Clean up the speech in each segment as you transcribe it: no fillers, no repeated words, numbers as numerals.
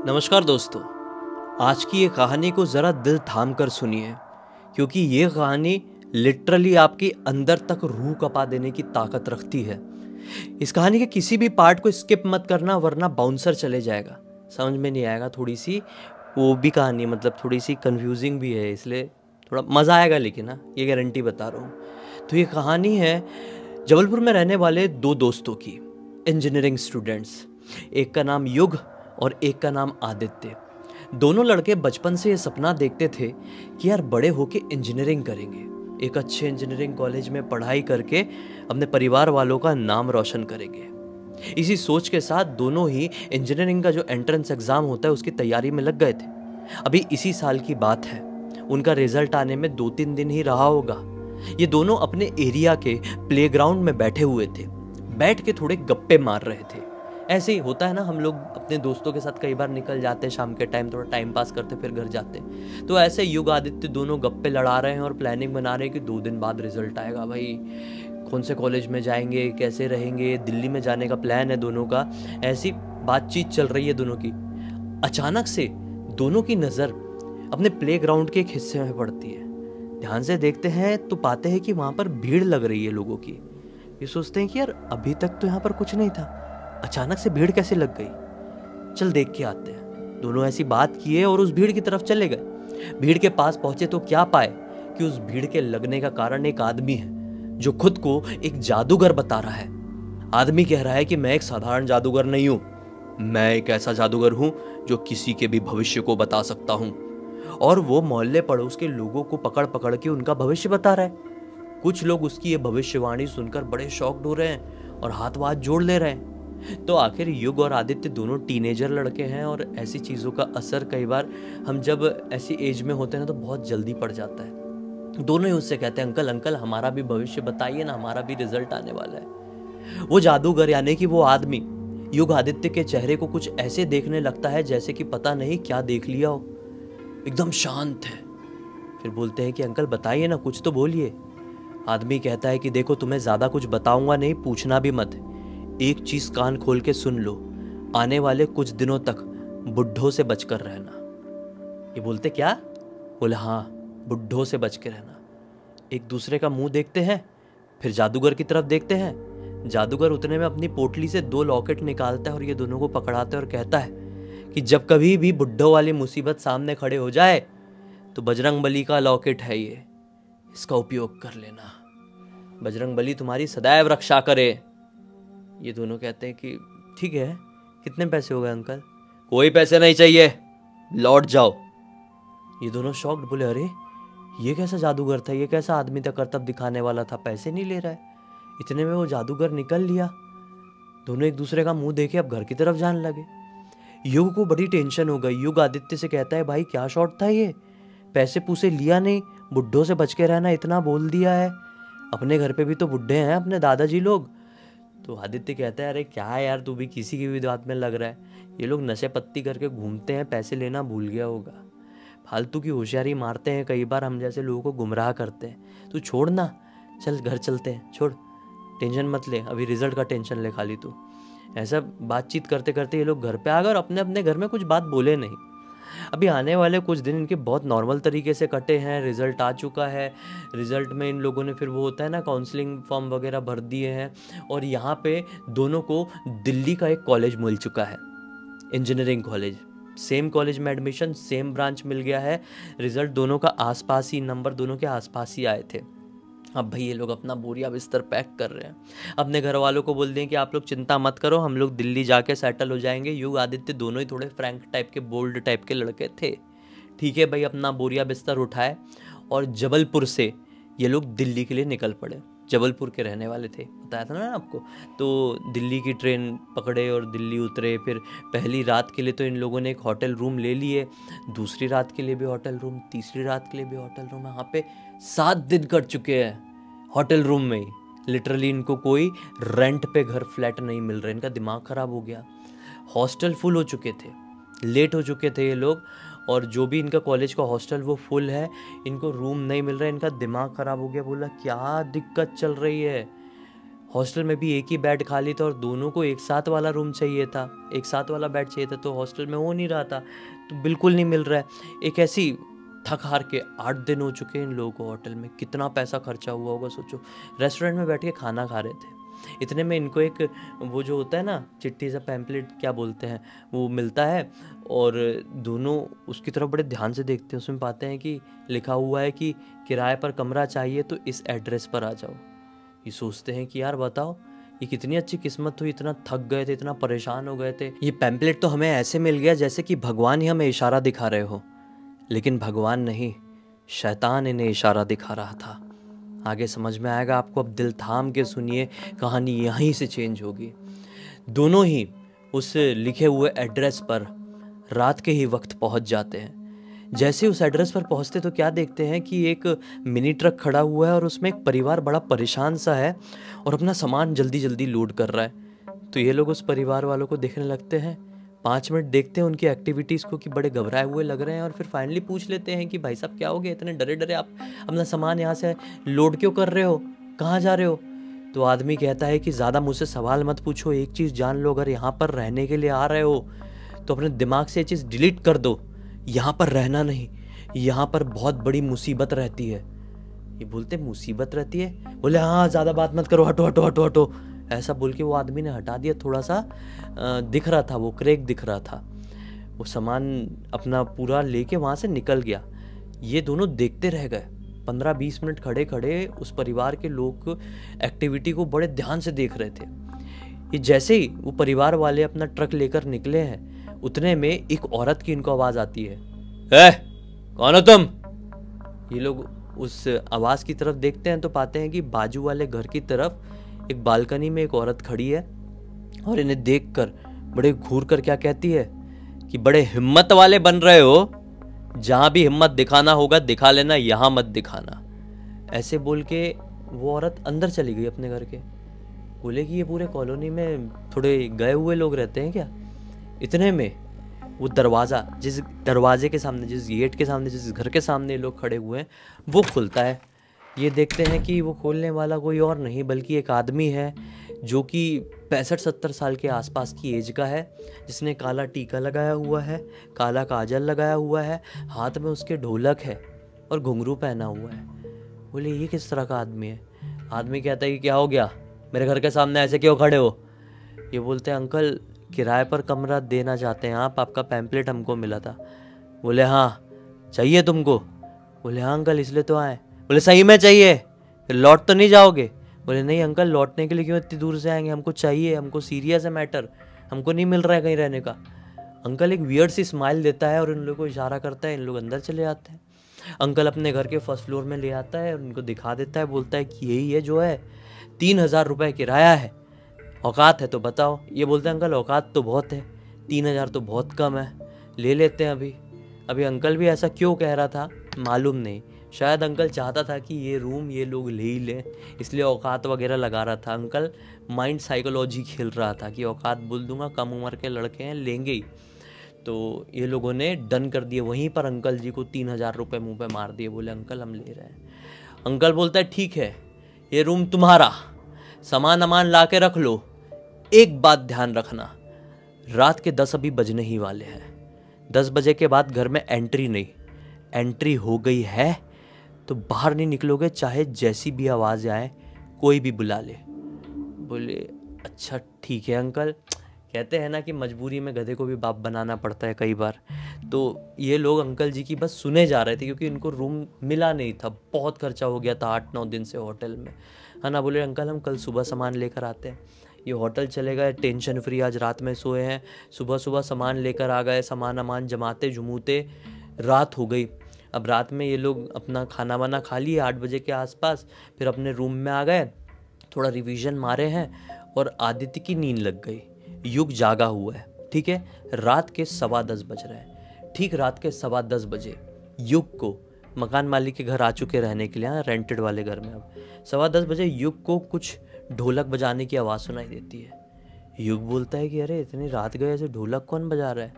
नमस्कार दोस्तों, आज की ये कहानी को ज़रा दिल थाम कर सुनिए, क्योंकि ये कहानी लिटरली आपकी अंदर तक रूह कपा देने की ताकत रखती है। इस कहानी के किसी भी पार्ट को स्किप मत करना, वरना बाउंसर चले जाएगा, समझ में नहीं आएगा। थोड़ी सी वो भी कहानी मतलब थोड़ी सी कंफ्यूजिंग भी है, इसलिए थोड़ा मज़ा आएगा, लेकिन ना ये गारंटी बता रहा हूँ। तो ये कहानी है जबलपुर में रहने वाले दो दोस्तों की, इंजीनियरिंग स्टूडेंट्स। एक का नाम युग और एक का नाम आदित्य। दोनों लड़के बचपन से ये सपना देखते थे कि यार बड़े होके इंजीनियरिंग करेंगे, एक अच्छे इंजीनियरिंग कॉलेज में पढ़ाई करके अपने परिवार वालों का नाम रोशन करेंगे। इसी सोच के साथ दोनों ही इंजीनियरिंग का जो एंट्रेंस एग्जाम होता है उसकी तैयारी में लग गए थे। अभी इसी साल की बात है, उनका रिजल्ट आने में 2-3 दिन ही रहा होगा। ये दोनों अपने एरिया के प्लेग्राउंड में बैठे हुए थे, बैठ के थोड़े गप्पे मार रहे थे। ऐसे ही होता है ना, हम लोग अपने दोस्तों के साथ कई बार निकल जाते हैं शाम के टाइम, थोड़ा टाइम पास करते फिर घर जाते हैं। तो ऐसे युग आदित्य दोनों गप्पे लड़ा रहे हैं और प्लानिंग बना रहे हैं कि 2 दिन बाद रिजल्ट आएगा भाई, कौन से कॉलेज में जाएंगे, कैसे रहेंगे। दिल्ली में जाने का प्लान है दोनों का। ऐसी बातचीत चल रही है दोनों की। अचानक से दोनों की नज़र अपने प्लेग्राउंड के एक हिस्से में पड़ती है। ध्यान से देखते हैं तो पाते हैं कि वहाँ पर भीड़ लग रही है लोगों की। ये सोचते हैं कि यार अभी तक तो यहाँ पर कुछ नहीं था, अचानक से भीड़ कैसे लग गई, चल देख के आते हैं। दोनों ऐसी बात किए और उस भीड़ की तरफ चले गए। भीड़ के पास पहुंचे तो क्या पाए कि उस भीड़ के लगने का कारण एक आदमी है जो खुद को एक जादूगर बता रहा है। आदमी कह रहा है कि मैं एक साधारण जादूगर नहीं हूं, मैं एक ऐसा जादूगर हूं जो किसी के भी भविष्य को बता सकता हूं। और वो मोहल्ले पड़ोस के लोगों को पकड़ पकड़ के उनका भविष्य बता रहा है। कुछ लोग उसकी ये भविष्यवाणी सुनकर बड़े शॉक्ड हो रहे हैं और हाथ वाथ जोड़ ले रहे हैं। तो आखिर युग और आदित्य दोनों टीनेजर लड़के हैं और ऐसी चीज़ों का असर कई बार हम जब ऐसी एज में होते हैं तो बहुत जल्दी पड़ जाता है। दोनों ही उससे कहते हैं, अंकल अंकल हमारा भी भविष्य बताइए ना, हमारा भी रिजल्ट आने वाला है। वो जादूगर यानी कि वो आदमी युग आदित्य के चेहरे को कुछ ऐसे देखने लगता है जैसे कि पता नहीं क्या देख लिया हो। एकदम शांत है। फिर बोलते हैं कि अंकल बताइए ना, कुछ तो बोलिए। आदमी कहता है कि देखो, तुम्हें ज्यादा कुछ बताऊंगा नहीं, पूछना भी मत। एक चीज कान खोल के सुन लो, आने वाले कुछ दिनों तक बुड्ढों से बचकर रहना। ये बोलते क्या? बोले हाँ, बुड्ढों से बच के रहना। एक दूसरे का मुंह देखते हैं, फिर जादूगर की तरफ देखते हैं। जादूगर उतने में अपनी पोटली से 2 लॉकेट निकालता है और ये दोनों को पकड़ाता है और कहता है कि जब कभी भी बुड्ढों वाली मुसीबत सामने खड़े हो जाए तो बजरंगबली का लॉकेट है ये, इसका उपयोग कर लेना। बजरंगबली तुम्हारी सदैव रक्षा करे। ये दोनों कहते हैं कि ठीक है, कितने पैसे हो गए अंकल? कोई पैसे नहीं चाहिए, लौट जाओ। ये दोनों शॉक्ड, बोले अरे ये कैसा जादूगर था, ये कैसा आदमी था, करतब दिखाने वाला था, पैसे नहीं ले रहा है। इतने में वो जादूगर निकल लिया। दोनों एक दूसरे का मुंह देखे अब घर की तरफ जाने लगे। युग को बड़ी टेंशन हो गई। युग आदित्य से कहता है, भाई क्या शॉट था ये, पैसे पूसे लिया नहीं, बुड्ढों से बच के रहना इतना बोल दिया है, अपने घर पे भी तो बुड्ढे हैं अपने दादाजी लोग। तो आदित्य कहता है, अरे क्या है यार, तू भी किसी की भी बात में लग रहा है, ये लोग नशे पत्ती करके घूमते हैं, पैसे लेना भूल गया होगा, फालतू की होशियारी मारते हैं, कई बार हम जैसे लोगों को गुमराह करते हैं। तू छोड़ ना, चल घर चलते हैं, छोड़, टेंशन मत ले, अभी रिजल्ट का टेंशन ले खाली तू। ऐसा बातचीत करते करते ये लोग घर पे आ गए और अपने अपने घर में कुछ बात बोले नहीं। अभी आने वाले कुछ दिन इनके बहुत नॉर्मल तरीके से कटे हैं। रिजल्ट आ चुका है। रिजल्ट में इन लोगों ने फिर वो होता है ना, काउंसलिंग फॉर्म वगैरह भर दिए हैं और यहाँ पे दोनों को दिल्ली का एक कॉलेज मिल चुका है, इंजीनियरिंग कॉलेज। सेम कॉलेज में एडमिशन, सेम ब्रांच मिल गया है। रिजल्ट दोनों का आसपास ही, नंबर दोनों के आसपास ही आए थे। अब भाई ये लोग अपना बोरिया बिस्तर पैक कर रहे हैं। अपने घर वालों को बोल दें कि आप लोग चिंता मत करो, हम लोग दिल्ली जाके सेटल हो जाएंगे। युग आदित्य दोनों ही थोड़े फ्रैंक टाइप के, बोल्ड टाइप के लड़के थे। ठीक है भाई, अपना बोरिया बिस्तर उठाए और जबलपुर से ये लोग दिल्ली के लिए निकल पड़े। जबलपुर के रहने वाले थे, बताया था ना आपको। तो दिल्ली की ट्रेन पकड़े और दिल्ली उतरे। फिर पहली रात के लिए तो इन लोगों ने एक होटल रूम ले लिए, दूसरी रात के लिए भी होटल रूम, तीसरी रात के लिए भी होटल रूम। यहाँ पे 7 दिन कट चुके हैं होटल रूम में ही। लिटरली इनको कोई रेंट पे घर, फ्लैट नहीं मिल रहा। इनका दिमाग ख़राब हो गया। हॉस्टल फुल हो चुके थे, लेट हो चुके थे ये लोग, और जो भी इनका कॉलेज का हॉस्टल वो फुल है, इनको रूम नहीं मिल रहा है। इनका दिमाग ख़राब हो गया। बोला क्या दिक्कत चल रही है, हॉस्टल में भी एक ही बेड खाली था और दोनों को एक साथ वाला रूम चाहिए था, एक साथ वाला बेड चाहिए था, तो हॉस्टल में हो नहीं रहा था, तो बिल्कुल नहीं मिल रहा है। एक ऐसी थक हार के 8 दिन हो चुके हैं इन लोगों को होटल में, कितना पैसा खर्चा हुआ होगा सोचो। रेस्टोरेंट में बैठ के खाना खा रहे थे, इतने में इनको एक वो जो होता है ना चिट्ठी सा पैम्पलेट क्या बोलते हैं वो मिलता है, और दोनों उसकी तरफ बड़े ध्यान से देखते हैं। उसमें पाते हैं कि लिखा हुआ है कि किराए पर कमरा चाहिए तो इस एड्रेस पर आ जाओ। ये सोचते हैं कि यार बताओ ये कितनी अच्छी किस्मत हुई, इतना थक गए थे, इतना परेशान हो गए थे, ये पैम्पलेट तो हमें ऐसे मिल गया जैसे कि भगवान ही हमें इशारा दिखा रहे हो। लेकिन भगवान नहीं, शैतान इन्हें इशारा दिखा रहा था। आगे समझ में आएगा आपको, अब दिल थाम के सुनिए, कहानी यहीं से चेंज होगी। दोनों ही उस लिखे हुए एड्रेस पर रात के ही वक्त पहुंच जाते हैं। जैसे उस एड्रेस पर पहुंचते तो क्या देखते हैं कि एक मिनी ट्रक खड़ा हुआ है और उसमें एक परिवार बड़ा परेशान सा है और अपना सामान जल्दी जल्दी लोड कर रहा है। तो ये लोग उस परिवार वालों को देखने लगते हैं, 5 मिनट देखते हैं उनकी एक्टिविटीज़ को कि बड़े घबराए हुए लग रहे हैं, और फिर फाइनली पूछ लेते हैं कि भाई साहब क्या हो गया, इतने डरे डरे आप अपना सामान यहाँ से लोड क्यों कर रहे हो, कहाँ जा रहे हो। तो आदमी कहता है कि ज़्यादा मुझसे सवाल मत पूछो, एक चीज़ जान लो, अगर यहाँ पर रहने के लिए आ रहे हो तो अपने दिमाग से ये चीज़ डिलीट कर दो, यहाँ पर रहना नहीं, यहाँ पर बहुत बड़ी मुसीबत रहती है। ये बोलते मुसीबत रहती है, बोले हाँ ज़्यादा बात मत करो, हटो हटो हटो हटो। ऐसा बोल के वो आदमी ने हटा दिया, थोड़ा सा दिख रहा था, वो क्रैक दिख रहा था। वो सामान अपना पूरा लेके वहाँ से निकल गया। ये दोनों देखते रह गए, 15-20 मिनट खड़े खड़े उस परिवार के लोग एक्टिविटी को बड़े ध्यान से देख रहे थे। ये जैसे ही वो परिवार वाले अपना ट्रक लेकर निकले हैं, उतने में एक औरत की इनको आवाज़ आती है, कौन हो तुम। ये लोग उस आवाज़ की तरफ देखते हैं तो पाते हैं कि बाजू वाले घर की तरफ एक बालकनी में एक औरत खड़ी है, और इन्हें देखकर बड़े घूर कर क्या कहती है कि बड़े हिम्मत वाले बन रहे हो, जहां भी हिम्मत दिखाना होगा दिखा लेना, यहां मत दिखाना। ऐसे बोल के वो औरत अंदर चली गई अपने घर के। बोले कि ये पूरे कॉलोनी में थोड़े गए हुए लोग रहते हैं क्या। इतने में वो दरवाज़ा, जिस दरवाजे के सामने, जिस गेट के सामने, जिस घर के सामने लोग खड़े हुए हैं, वो खुलता है। ये देखते हैं कि वो खोलने वाला कोई और नहीं बल्कि एक आदमी है जो कि 65-70 साल के आसपास की एज का है, जिसने काला टीका लगाया हुआ है, काला काजल लगाया हुआ है, हाथ में उसके ढोलक है और घुंघरू पहना हुआ है। बोले ये किस तरह का आदमी है। आदमी कहता है कि क्या हो गया, मेरे घर के सामने ऐसे क्यों खड़े हो। ये बोलते हैं अंकल किराए पर कमरा देना चाहते हैं आप, आपका पैम्पलेट हमको मिला था। बोले हाँ चाहिए तुमको। बोले हाँ अंकल इसलिए तो आए। बोले सही में चाहिए, फिर लौट तो नहीं जाओगे। बोले नहीं अंकल लौटने के लिए क्यों इतनी दूर से आएंगे, हमको चाहिए, हमको सीरियस है मैटर, हमको नहीं मिल रहा है कहीं रहने का। अंकल एक वियर्ड सी स्माइल देता है और इन लोगों को इशारा करता है, इन लोग अंदर चले आते हैं। अंकल अपने घर के फर्स्ट फ्लोर में ले आता है और उनको दिखा देता है, बोलता है कि यही है जो है, 3000 रुपये किराया है, औकात है तो बताओ। ये बोलते हैं अंकल औकात तो बहुत है, 3000 तो बहुत कम है, ले लेते हैं अभी अंकल भी ऐसा क्यों कह रहा था मालूम नहीं, शायद अंकल चाहता था कि ये रूम ये लोग ले ही लें, इसलिए औकात वगैरह लगा रहा था। अंकल माइंड साइकोलॉजी खेल रहा था कि औकात बोल दूंगा, कम उम्र के लड़के हैं लेंगे ही। तो ये लोगों ने डन कर दिए, वहीं पर अंकल जी को 3000 रुपये मुँह पे मार दिए। बोले अंकल हम ले रहे हैं। अंकल बोलता है ठीक है ये रूम तुम्हारा, सामान अमान ला के रख लो, एक बात ध्यान रखना, रात के 10 अभी बजने ही वाले हैं, 10 बजे के बाद घर में एंट्री नहीं, एंट्री हो गई है तो बाहर नहीं निकलोगे, चाहे जैसी भी आवाज़ आए, कोई भी बुला ले। बोले अच्छा ठीक है अंकल। कहते हैं ना कि मजबूरी में गधे को भी बाप बनाना पड़ता है कई बार। तो ये लोग अंकल जी की बस सुने जा रहे थे क्योंकि इनको रूम मिला नहीं था, बहुत खर्चा हो गया था 8-9 दिन से होटल में, है ना। बोले अंकल हम कल सुबह सामान लेकर आते हैं। ये होटल चले गए टेंशन फ्री, आज रात में सोए हैं, सुबह सुबह सामान लेकर आ गए, सामान अमान जमाते झुमूते रात हो गई। अब रात में ये लोग अपना खाना वाना खा लिए 8 बजे के आसपास, फिर अपने रूम में आ गए, थोड़ा रिवीजन मारे हैं और आदित्य की नींद लग गई। युग जागा हुआ है, ठीक है। रात के 10:15 बज रहे हैं। ठीक रात के 10:15 बजे युग को मकान मालिक के घर आ चुके रहने के लिए, रेंटेड वाले घर में। अब 10:15 बजे युग को कुछ ढोलक बजाने की आवाज़ सुनाई देती है। युग बोलता है कि अरे इतनी रात गए, ऐसे ढोलक कौन बजा रहा है।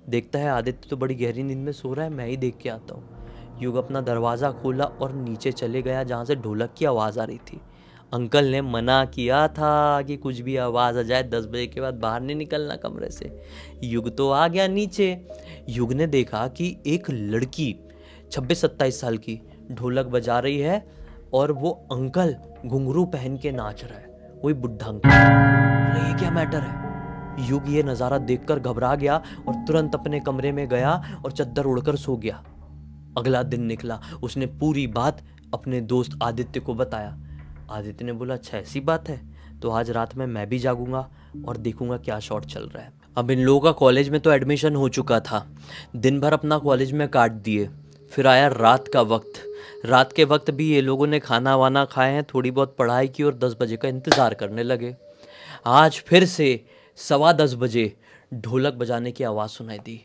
देखता है आदित्य तो बड़ी गहरी नींद में सो रहा है, मैं ही देख के आता हूँ। युग अपना दरवाज़ा खोला और नीचे चले गया जहाँ से ढोलक की आवाज़ आ रही थी। अंकल ने मना किया था कि कुछ भी आवाज़ आ जाए 10 बजे के बाद बाहर नहीं निकलना कमरे से। युग तो आ गया नीचे। युग ने देखा कि एक लड़की 26-27 साल की ढोलक बजा रही है और वो अंकल घुंघरू पहन के नाच रहा है, वही बुढ़ा अंकल। अरे ये क्या मैटर है। युग ये नज़ारा देखकर घबरा गया और तुरंत अपने कमरे में गया और चद्दर उड़कर सो गया। अगला दिन निकला, उसने पूरी बात अपने दोस्त आदित्य को बताया। आदित्य ने बोला अच्छा ऐसी बात है, तो आज रात में मैं भी जागूंगा और देखूंगा क्या शॉट चल रहा है। अब इन लोगों का कॉलेज में तो एडमिशन हो चुका था, दिन भर अपना कॉलेज में काट दिए। फिर आया रात का वक्त। रात के वक्त भी ये लोगों ने खाना वाना खाए हैं, थोड़ी बहुत पढ़ाई की और 10 बजे का इंतज़ार करने लगे। आज फिर से 10:15 बजे ढोलक बजाने की आवाज़ सुनाई दी।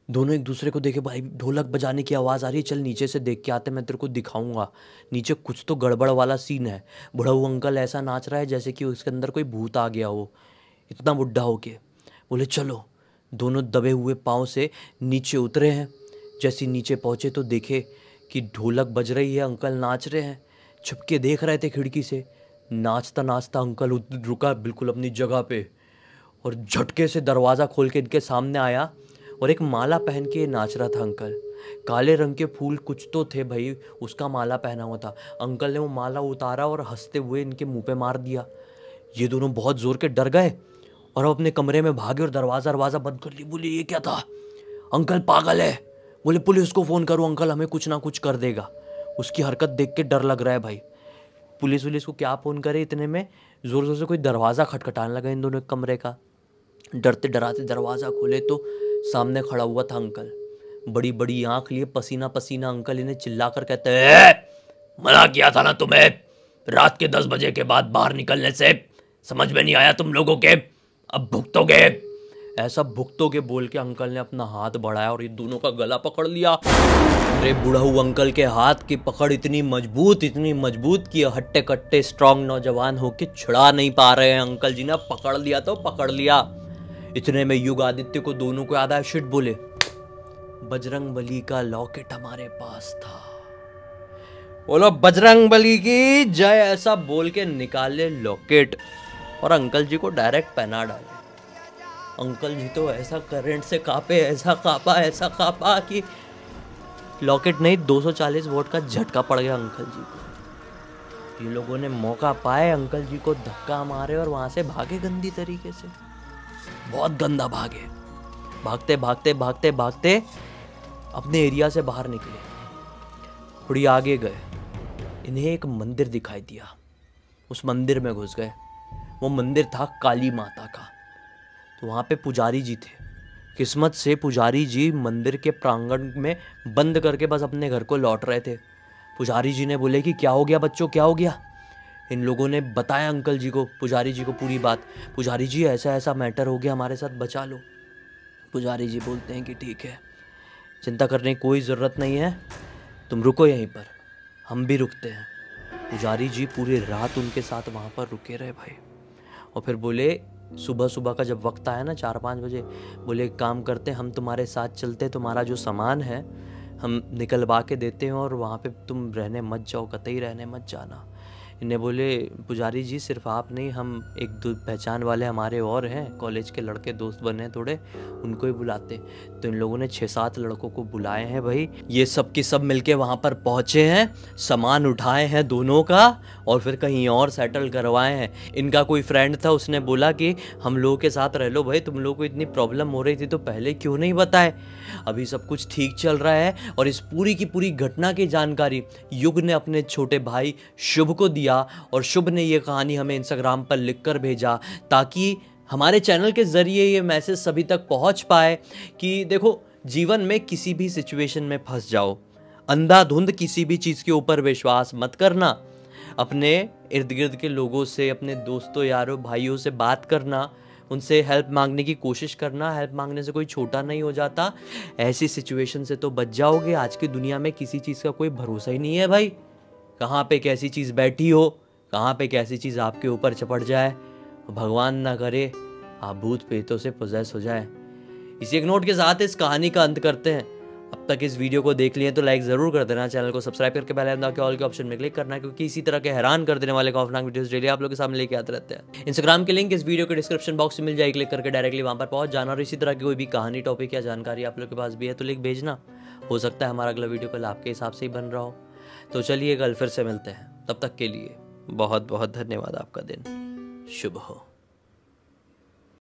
दोनों एक दूसरे को देखे, भाई ढोलक बजाने की आवाज़ आ रही है, चल नीचे से देख के आते, मैं तेरे को दिखाऊंगा। नीचे कुछ तो गड़बड़ वाला सीन है। बुढ़ऊ अंकल ऐसा नाच रहा है जैसे कि उसके अंदर कोई भूत आ गया हो, इतना बुढ़ा हो के। बोले चलो। दोनों दबे हुए पाँव से नीचे उतरे हैं। जैसे नीचे पहुँचे तो देखे कि ढोलक बज रही है, अंकल नाच रहे हैं। छुपके देख रहे थे खिड़की से। नाचता नाचता अंकल रुका बिल्कुल अपनी जगह पे और झटके से दरवाज़ा खोल के इनके सामने आया और एक माला पहन के नाच रहा था अंकल। काले रंग के फूल कुछ तो थे भाई, उसका माला पहना हुआ था। अंकल ने वो माला उतारा और हंसते हुए इनके मुंह पे मार दिया। ये दोनों बहुत ज़ोर के डर गए और अब अपने कमरे में भागे और दरवाज़ा बंद कर ली। बोले ये क्या था, अंकल पागल है। बोले पुलिस को फ़ोन करो, अंकल हमें कुछ ना कुछ कर देगा। उसकी हरकत देख के डर लग रहा है भाई। पुलिस को क्या फ़ोन करे, इतने में ज़ोर ज़ोर से कोई दरवाज़ा खटखटाने लगा इन दोनों कमरे का। डरते डराते दरवाज़ा खोले तो सामने खड़ा हुआ था अंकल, बड़ी बड़ी आंख लिए पसीना पसीना। अंकल इन्हें चिल्लाकर कहते हैं मना किया था ना तुम्हें रात के 10 बजे के बाद बाहर निकलने से, समझ में नहीं आया तुम लोगों के, अब भुगतोगे। ऐसा भुगतोगे बोल के अंकल ने अपना हाथ बढ़ाया और ये दोनों का गला पकड़ लिया। अरे बुढ़ऊ अंकल के हाथ की पकड़ इतनी मजबूत कि हट्टे कट्टे स्ट्रांग नौजवान होके छुड़ा नहीं पा रहे हैं। अंकल जी ने पकड़ लिया तो पकड़ लिया। इतने में युग आदित्य को दोनों को याद आया। शिट, बोले बजरंग बली का लॉकेट हमारे पास था। बोलो बजरंग बली की जय, ऐसा बोल के निकाले लॉकेट और अंकल जी को डायरेक्ट पहना डाले। अंकल जी तो ऐसा करंट से कांपे, ऐसा कांपा कि लॉकेट नहीं 240 वोल्ट का झटका पड़ गया अंकल जी को। ये लोगों ने मौका पाए अंकल जी को धक्का मारे और वहां से भागे गंदी तरीके से, बहुत गंदा भागे। भागते अपने एरिया से बाहर निकले। थोड़ी आगे गए, इन्हें एक मंदिर दिखाई दिया। उस मंदिर में घुस गए। वो मंदिर था काली माता का। तो वहाँ पे पुजारी जी थे। किस्मत से पुजारी जी मंदिर के प्रांगण में बंद करके बस अपने घर को लौट रहे थे। पुजारी जी ने बोले कि क्या हो गया बच्चों, क्या हो गया। इन लोगों ने बताया अंकल जी को, पुजारी जी को पूरी बात। पुजारी जी ऐसा ऐसा मैटर हो गया, हमारे साथ बचा लो। पुजारी जी बोलते हैं कि ठीक है, चिंता करने की कोई ज़रूरत नहीं है, तुम रुको यहीं पर, हम भी रुकते हैं। पुजारी जी पूरी रात उनके साथ वहाँ पर रुके रहे भाई। और फिर बोले सुबह का जब वक्त आया ना 4-5 बजे, बोले एक काम करते हैं, हम तुम्हारे साथ चलते, तुम्हारा जो सामान है हम निकलवा के देते हैं और वहाँ पे तुम रहने मत जाओ, कतई रहने मत जाना। इन्हें बोले पुजारी जी सिर्फ आप नहीं, हम एक दो पहचान वाले हमारे और हैं, कॉलेज के लड़के दोस्त बने हैं थोड़े, उनको ही बुलाते। तो इन लोगों ने 6-7 लड़कों को बुलाए हैं भाई। ये सब के सब मिलके वहाँ पर पहुँचे हैं, सामान उठाए हैं दोनों का और फिर कहीं और सेटल करवाए हैं। इनका कोई फ्रेंड था, उसने बोला कि हम लोगों के साथ रह लो भाई, तुम लोगों को इतनी प्रॉब्लम हो रही थी तो पहले क्यों नहीं बताए। अभी सब कुछ ठीक चल रहा है। और इस पूरी की पूरी घटना की जानकारी युग ने अपने छोटे भाई शुभ को दिया और शुभ ने ये कहानी हमें इंस्टाग्राम पर लिखकर भेजा ताकि हमारे चैनल के ज़रिए ये मैसेज सभी तक पहुंच पाए कि देखो, जीवन में किसी भी सिचुएशन में फंस जाओ, अंधाधुंध किसी भी चीज़ के ऊपर विश्वास मत करना। अपने इर्द गिर्द के लोगों से, अपने दोस्तों यारों भाइयों से बात करना, उनसे हेल्प मांगने की कोशिश करना। हेल्प मांगने से कोई छोटा नहीं हो जाता। ऐसी सिचुएशन से तो बच जाओगे। आज की दुनिया में किसी चीज़ का कोई भरोसा ही नहीं है भाई, कहाँ पे कैसी चीज़ बैठी हो, कहाँ पे कैसी चीज़ आपके ऊपर चपट जाए। भगवान ना करे आप भूत प्रेतों से पोजेस हो जाए। इसी एक नोट के साथ इस कहानी का अंत करते हैं। अब तक इस वीडियो को देख लिए तो लाइक ज़रूर कर देना, चैनल को सब्सक्राइब करके बेल आइकन दबा के ऑल के ऑप्शन में क्लिक करना है, क्योंकि इसी तरह के हैरान कर देने वाले खौफनाक वीडियोस डेली आप लोगों के सामने लेके आते रहते हैं। इंस्टाग्राम की लिंक इस वीडियो के डिस्क्रिप्शन बॉक्स में मिल जाएगी, क्लिक करके डायरेक्टली वहाँ पर पहुँच जाना। और इसी तरह की कोई भी कहानी, टॉपिक या जानकारी आप लोग के पास भी है तो लिख भेजना, हो सकता है हमारा अगला वीडियो कल आपके हिसाब से ही बन रहा हो। तो चलिए कल फिर से मिलते हैं, तब तक के लिए बहुत बहुत धन्यवाद। आपका दिन शुभ हो।